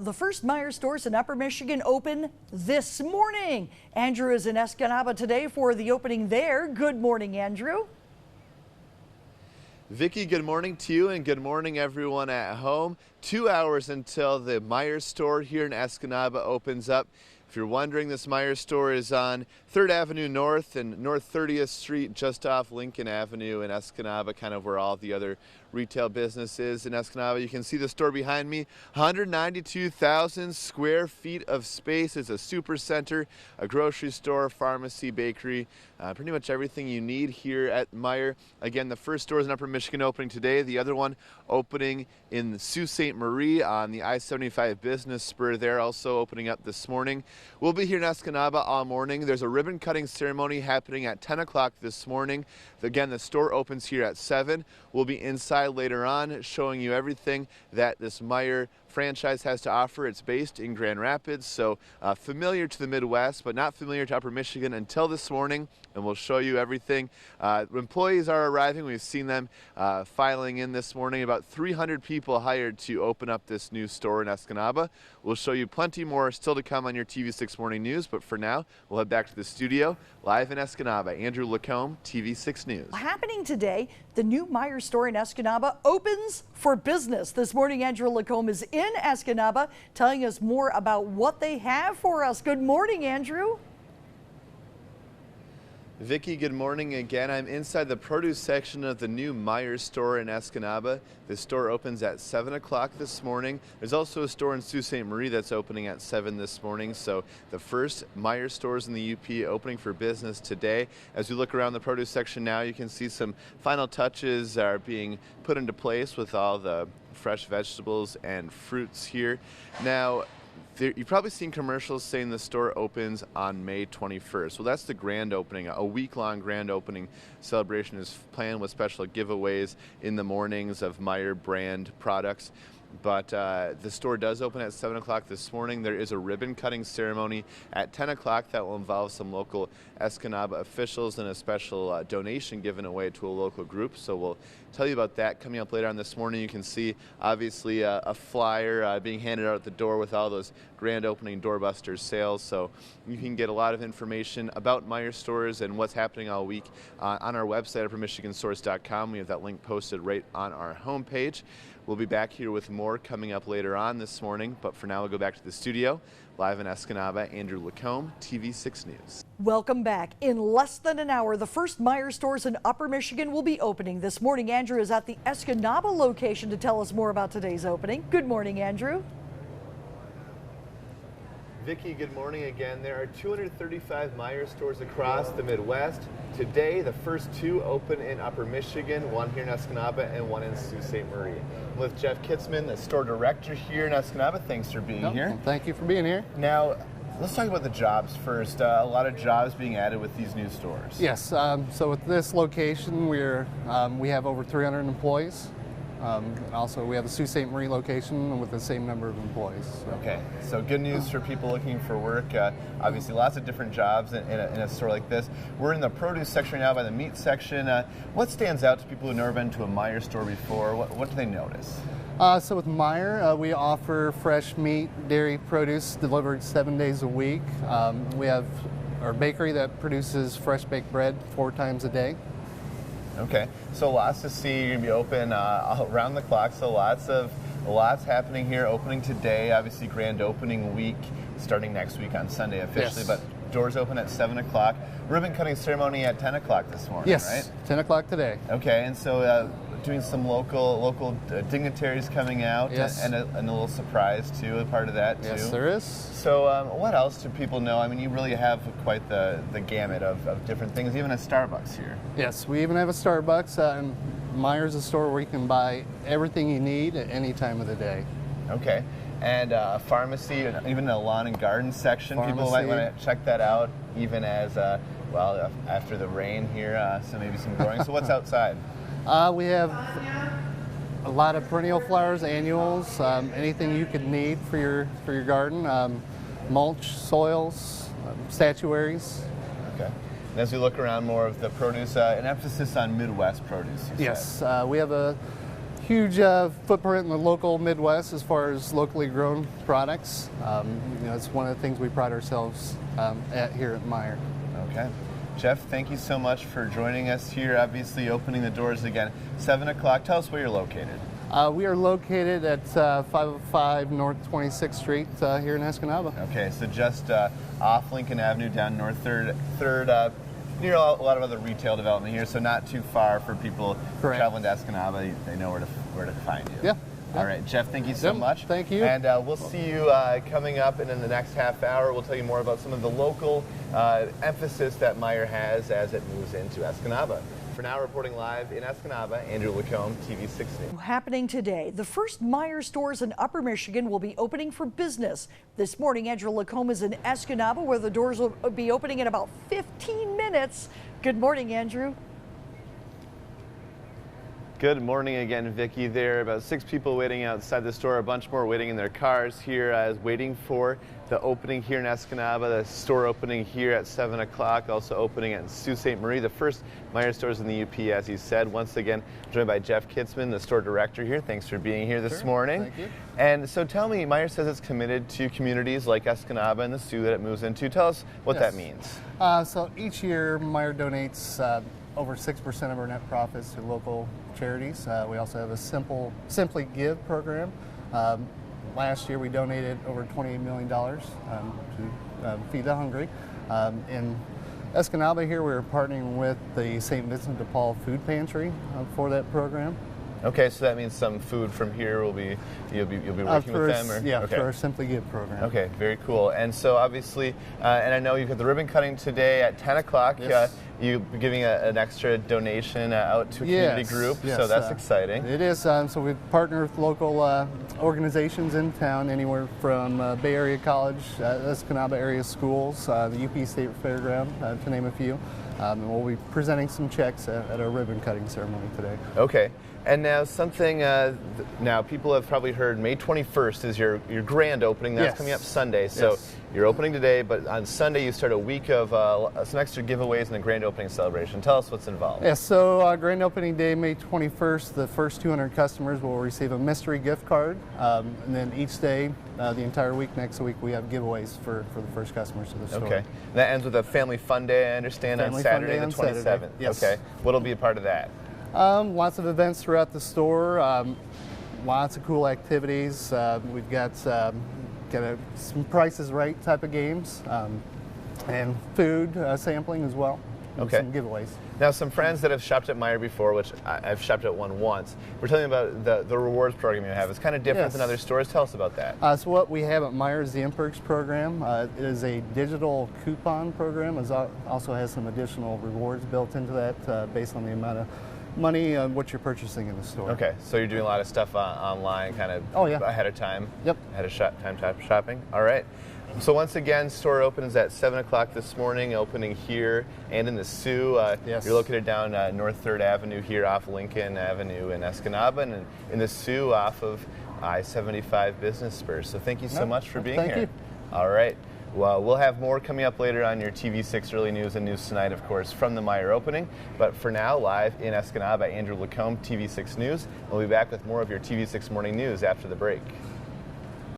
The first Meijer stores in Upper Michigan open this morning. Andrew is in Escanaba today for the opening there. Good morning, Andrew. Vicki, good morning to you and good morning everyone at home. 2 hours until the Meijer store here in Escanaba opens up. If you're wondering, this Meijer store is on 3rd Avenue North and North 30th Street, just off Lincoln Avenue in Escanaba, kind of where all the other retail business is in Escanaba. You can see the store behind me, 192,000 square feet of space. It's a super center, a grocery store, pharmacy, bakery, pretty much everything you need here at Meijer. Again, the first store is in Upper Michigan opening today, the other one opening in Sault Ste. Marie on the I-75 business spur there, also opening up this morning. We'll be here in Escanaba all morning. There's a ribbon cutting ceremony happening at 10 o'clock this morning. Again, the store opens here at 7. We'll be inside later on showing you everything that this Meijer franchise has to offer. It's based in Grand Rapids, so familiar to the Midwest, but not familiar to Upper Michigan until this morning, and we'll show you everything. Employees are arriving. We've seen them filing in this morning. About 300 people hired to open up this new store in Escanaba. We'll show you plenty more still to come on your TV6 Morning News, but for now, we'll head back to the studio live in Escanaba. Andrew Lacombe, TV6 News. Happening today, the new Meijer store in Escanaba opens for business. This morning, Andrew Lacombe is in Escanaba telling us more about what they have for us. Good morning, Andrew. Vicki, good morning again. I'm inside the produce section of the new Meijer store in Escanaba. The store opens at 7 o'clock this morning. There's also a store in Sault Ste. Marie that's opening at 7 this morning. So the first Meijer stores in the UP opening for business today. As we look around the produce section now, you can see some final touches are being put into place with all the fresh vegetables and fruits here. Now, you've probably seen commercials saying the store opens on May 21st. Well, that's the grand opening. A week-long grand opening celebration is planned with special giveaways in the mornings of Meijer brand products. But the store does open at 7 o'clock this morning. There is a ribbon cutting ceremony at 10 o'clock that will involve some local Escanaba officials and a special donation given away to a local group. So we'll tell you about that coming up later on this morning. You can see obviously a flyer being handed out at the door with all those grand opening doorbusters sales. So you can get a lot of information about Meijer stores and what's happening all week on our website at uppermichigansource.com. We have that link posted right on our homepage. We'll be back here with more coming up later on this morning, but for now we'll go back to the studio. Live in Escanaba, Andrew Lacombe, TV6 News. Welcome back. In less than an hour, the first Meijer stores in Upper Michigan will be opening. This morning, Andrew is at the Escanaba location to tell us more about today's opening. Good morning, Andrew. Vicki, good morning again. There are 235 Meijer stores across the Midwest. Today, the first two open in Upper Michigan, one here in Escanaba and one in Sault Ste. Marie. I'm with Jeff Kitzman, the store director here in Escanaba. Thanks for being here. Well, thank you for being here. Now, let's talk about the jobs first. A lot of jobs being added with these new stores. Yes, so with this location, we have over 300 employees. And also, we have a Sault Ste. Marie location with the same number of employees. So. Okay, so good news for people looking for work. Obviously, lots of different jobs in a store like this. We're in the produce section now by the meat section. What stands out to people who've never been to a Meijer store before? What do they notice? So with Meijer, we offer fresh meat, dairy, produce delivered 7 days a week. We have our bakery that produces fresh baked bread 4 times a day. Okay, so lots to see. You're gonna be open around the clock. So lots happening here. Opening today, obviously grand opening week, starting next week on Sunday officially. Yes. But doors open at 7 o'clock. Ribbon cutting ceremony at 10 o'clock this morning. Yes, right? 10 o'clock today. Okay, and so doing some local dignitaries coming out. Yes. and a little surprise too, a part of that too. Yes, there is. So what else do people know? I mean, you really have quite the gamut of different things, even a Starbucks here. Yes, we even have a Starbucks. And Meijer's a store where you can buy everything you need at any time of the day. Okay, and pharmacy, and even a lawn and garden section. Pharmacy. People might want to check that out, even as, well, after the rain here, so maybe some growing. So what's outside? We have a lot of perennial flowers, annuals, anything you could need for your garden, mulch, soils, statuaries. Okay. And as we look around more of the produce, an emphasis on Midwest produce. Yes, we have a huge footprint in the local Midwest as far as locally grown products. It's one of the things we pride ourselves at here at Meijer. Okay. Jeff, thank you so much for joining us here, obviously opening the doors again. 7 o'clock, tell us where you're located. We are located at 505 North 26th Street here in Escanaba. Okay, so just off Lincoln Avenue down North 3rd, near a lot of other retail development here, so not too far for people traveling to Escanaba. They know where to find you. Yeah. All right, Jeff, thank you so much. Thank you. And we'll see you coming up, and in the next half hour, we'll tell you more about some of the local emphasis that Meijer has as it moves into Escanaba. For now, reporting live in Escanaba, Andrew Lacombe, TV6 News. Happening today, the first Meijer stores in Upper Michigan will be opening for business. This morning, Andrew Lacombe is in Escanaba, where the doors will be opening in about 15 minutes. Good morning, Andrew. Good morning again, Vicki. There are about 6 people waiting outside the store, a bunch more waiting in their cars here, waiting for the opening here in Escanaba, the store opening here at 7 o'clock, also opening at Sault Ste. Marie, the first Meijer stores in the UP, as you said. Once again, joined by Jeff Kitzman, the store director here. Thanks for being here this morning. Thank you. And so tell me, Meijer says it's committed to communities like Escanaba and the Sioux that it moves into. Tell us what that means. So each year, Meijer donates over 6% of our net profits to local charities. We also have a Simply Give program. Last year we donated over $28 million to feed the hungry. In Escanaba here, we're partnering with the St. Vincent de Paul Food Pantry for that program. Okay, so that means some food from here will be you'll be working with them, or yeah, for our Simply Give program. Okay, very cool. And so obviously, and I know you've got the ribbon cutting today at 10 o'clock. Yes. You'll be giving an extra donation out to a community group, so that's exciting. It is. So we partner with local organizations in town, anywhere from Bay Area College, Escanaba area schools, the UP State Fairground, to name a few. And we'll be presenting some checks at our ribbon cutting ceremony today. Okay. And now something, now people have probably heard May 21st is your grand opening. That's coming up Sunday. So you're opening today, but on Sunday you start a week of some extra giveaways and a grand opening celebration. Tell us what's involved. Yeah, so grand opening day, May 21st, the first 200 customers will receive a mystery gift card. And then each day, the entire week, next week, we have giveaways for the first customers to the store. Okay. That ends with a Family Fun Day, I understand, on Saturday the 27th. Yes. Okay. What'll be a part of that? Lots of events throughout the store, lots of cool activities. We've got some Price is Right type of games, and food sampling as well. Okay. Some giveaways. Now, some friends that have shopped at Meijer before, which I've shopped at one once, we're telling about the rewards program you have. It's kind of different than other stores. Tell us about that. So what we have at Meijer is the Imperks program. It is a digital coupon program. It also has some additional rewards built into that based on the amount of money what you're purchasing in the store. Okay, so you're doing a lot of stuff online kind of ahead of time? Yep. Ahead of time shopping? All right. So once again, store opens at 7 o'clock this morning, opening here and in the Sioux. You're located down North 3rd Avenue here off Lincoln Avenue in Escanaba, and in the Sioux off of I-75 Business Spur. So thank you so much for being here. Thank you. All right. Well, we'll have more coming up later on your TV6 Early News and News Tonight, of course, from the Meijer opening. But for now, live in Escanaba, Andrew Lacombe, TV6 News. We'll be back with more of your TV6 Morning News after the break.